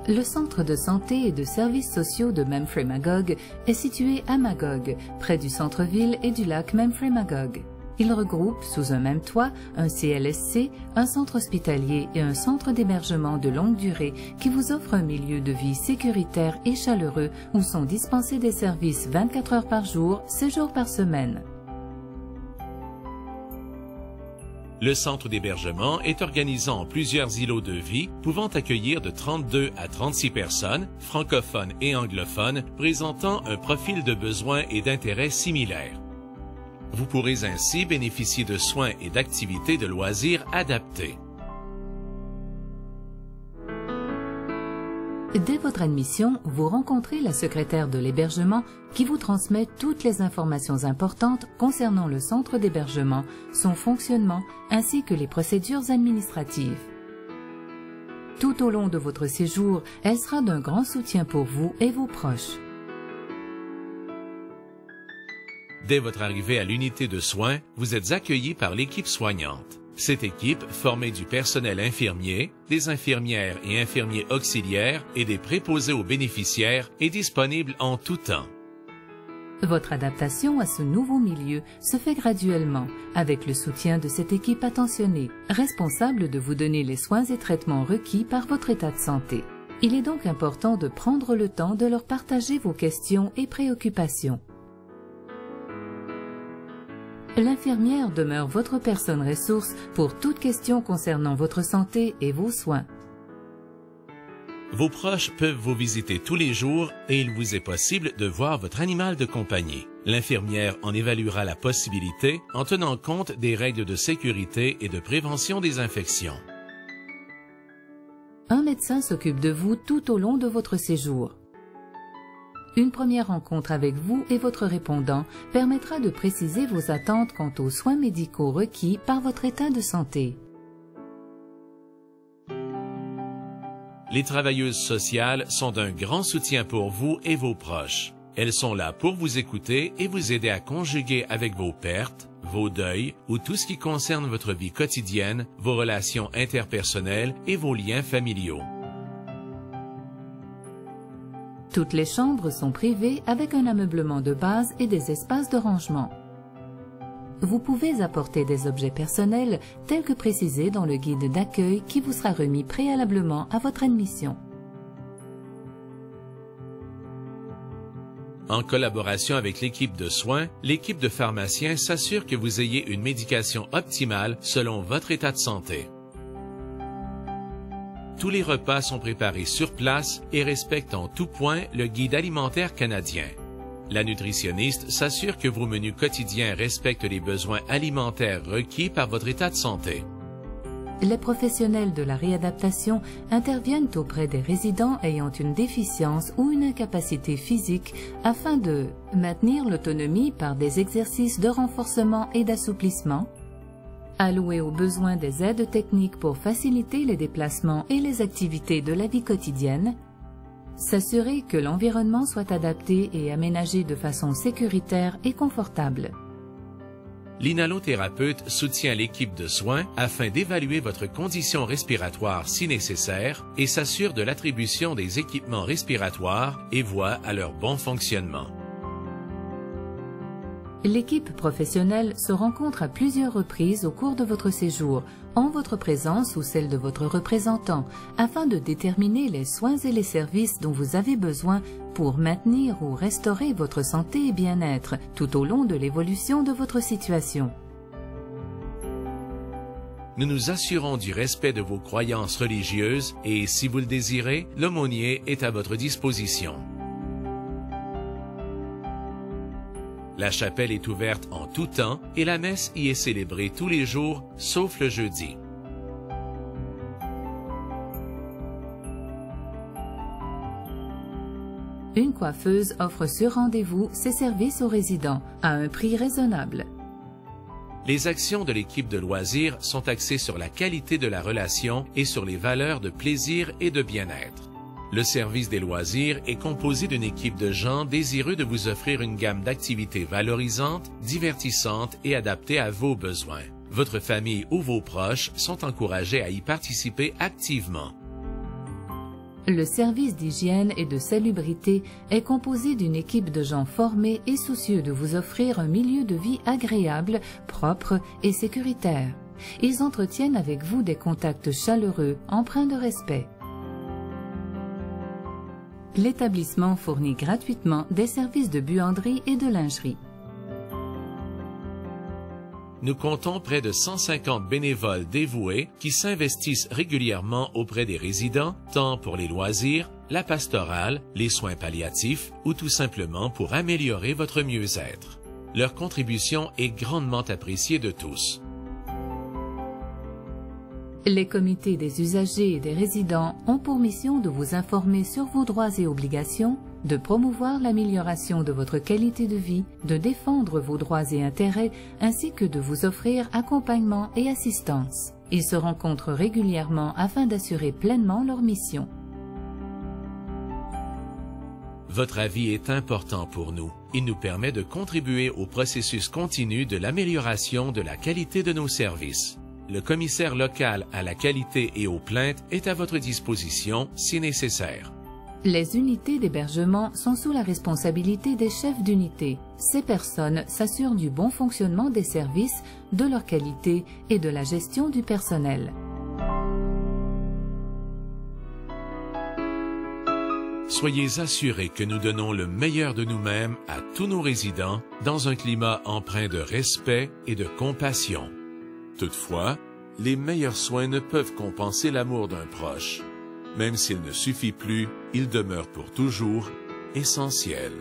Le centre de santé et de services sociaux de Memphremagog est situé à Magog, près du centre-ville et du lac Memphremagog. Il regroupe, sous un même toit, un CLSC, un centre hospitalier et un centre d'hébergement de longue durée qui vous offre un milieu de vie sécuritaire et chaleureux où sont dispensés des services 24 heures par jour, 7 jours par semaine. Le centre d'hébergement est organisé en plusieurs îlots de vie pouvant accueillir de 32 à 36 personnes, francophones et anglophones, présentant un profil de besoins et d'intérêts similaires. Vous pourrez ainsi bénéficier de soins et d'activités de loisirs adaptés. Dès votre admission, vous rencontrez la secrétaire de l'hébergement qui vous transmet toutes les informations importantes concernant le centre d'hébergement, son fonctionnement ainsi que les procédures administratives. Tout au long de votre séjour, elle sera d'un grand soutien pour vous et vos proches. Dès votre arrivée à l'unité de soins, vous êtes accueilli par l'équipe soignante. Cette équipe, formée du personnel infirmier, des infirmières et infirmiers auxiliaires et des préposés aux bénéficiaires, est disponible en tout temps. Votre adaptation à ce nouveau milieu se fait graduellement, avec le soutien de cette équipe attentionnée, responsable de vous donner les soins et traitements requis par votre état de santé. Il est donc important de prendre le temps de leur partager vos questions et préoccupations. L'infirmière demeure votre personne ressource pour toute question concernant votre santé et vos soins. Vos proches peuvent vous visiter tous les jours et il vous est possible de voir votre animal de compagnie. L'infirmière en évaluera la possibilité en tenant compte des règles de sécurité et de prévention des infections. Un médecin s'occupe de vous tout au long de votre séjour. Une première rencontre avec vous et votre répondant permettra de préciser vos attentes quant aux soins médicaux requis par votre état de santé. Les travailleuses sociales sont d'un grand soutien pour vous et vos proches. Elles sont là pour vous écouter et vous aider à conjuguer avec vos pertes, vos deuils ou tout ce qui concerne votre vie quotidienne, vos relations interpersonnelles et vos liens familiaux. Toutes les chambres sont privées avec un ameublement de base et des espaces de rangement. Vous pouvez apporter des objets personnels tels que précisés dans le guide d'accueil qui vous sera remis préalablement à votre admission. En collaboration avec l'équipe de soins, l'équipe de pharmaciens s'assure que vous ayez une médication optimale selon votre état de santé. Tous les repas sont préparés sur place et respectent en tout point le guide alimentaire canadien. La nutritionniste s'assure que vos menus quotidiens respectent les besoins alimentaires requis par votre état de santé. Les professionnels de la réadaptation interviennent auprès des résidents ayant une déficience ou une incapacité physique afin de maintenir l'autonomie par des exercices de renforcement et d'assouplissement, allouer aux besoins des aides techniques pour faciliter les déplacements et les activités de la vie quotidienne, s'assurer que l'environnement soit adapté et aménagé de façon sécuritaire et confortable. L'inhalothérapeute soutient l'équipe de soins afin d'évaluer votre condition respiratoire si nécessaire et s'assure de l'attribution des équipements respiratoires et voit à leur bon fonctionnement. L'équipe professionnelle se rencontre à plusieurs reprises au cours de votre séjour, en votre présence ou celle de votre représentant, afin de déterminer les soins et les services dont vous avez besoin pour maintenir ou restaurer votre santé et bien-être tout au long de l'évolution de votre situation. Nous nous assurons du respect de vos croyances religieuses et, si vous le désirez, l'aumônier est à votre disposition. La chapelle est ouverte en tout temps et la messe y est célébrée tous les jours, sauf le jeudi. Une coiffeuse offre sur rendez-vous ses services aux résidents à un prix raisonnable. Les actions de l'équipe de loisirs sont axées sur la qualité de la relation et sur les valeurs de plaisir et de bien-être. Le service des loisirs est composé d'une équipe de gens désireux de vous offrir une gamme d'activités valorisantes, divertissantes et adaptées à vos besoins. Votre famille ou vos proches sont encouragés à y participer activement. Le service d'hygiène et de salubrité est composé d'une équipe de gens formés et soucieux de vous offrir un milieu de vie agréable, propre et sécuritaire. Ils entretiennent avec vous des contacts chaleureux, empreints de respect. L'établissement fournit gratuitement des services de buanderie et de lingerie. Nous comptons près de 150 bénévoles dévoués qui s'investissent régulièrement auprès des résidents, tant pour les loisirs, la pastorale, les soins palliatifs ou tout simplement pour améliorer votre mieux-être. Leur contribution est grandement appréciée de tous. Les comités des usagers et des résidents ont pour mission de vous informer sur vos droits et obligations, de promouvoir l'amélioration de votre qualité de vie, de défendre vos droits et intérêts, ainsi que de vous offrir accompagnement et assistance. Ils se rencontrent régulièrement afin d'assurer pleinement leur mission. Votre avis est important pour nous. Il nous permet de contribuer au processus continu de l'amélioration de la qualité de nos services. Le commissaire local à la qualité et aux plaintes est à votre disposition si nécessaire. Les unités d'hébergement sont sous la responsabilité des chefs d'unité. Ces personnes s'assurent du bon fonctionnement des services, de leur qualité et de la gestion du personnel. Soyez assurés que nous donnons le meilleur de nous-mêmes à tous nos résidents dans un climat empreint de respect et de compassion. Toutefois, les meilleurs soins ne peuvent compenser l'amour d'un proche. Même s'il ne suffit plus, il demeure pour toujours essentiel.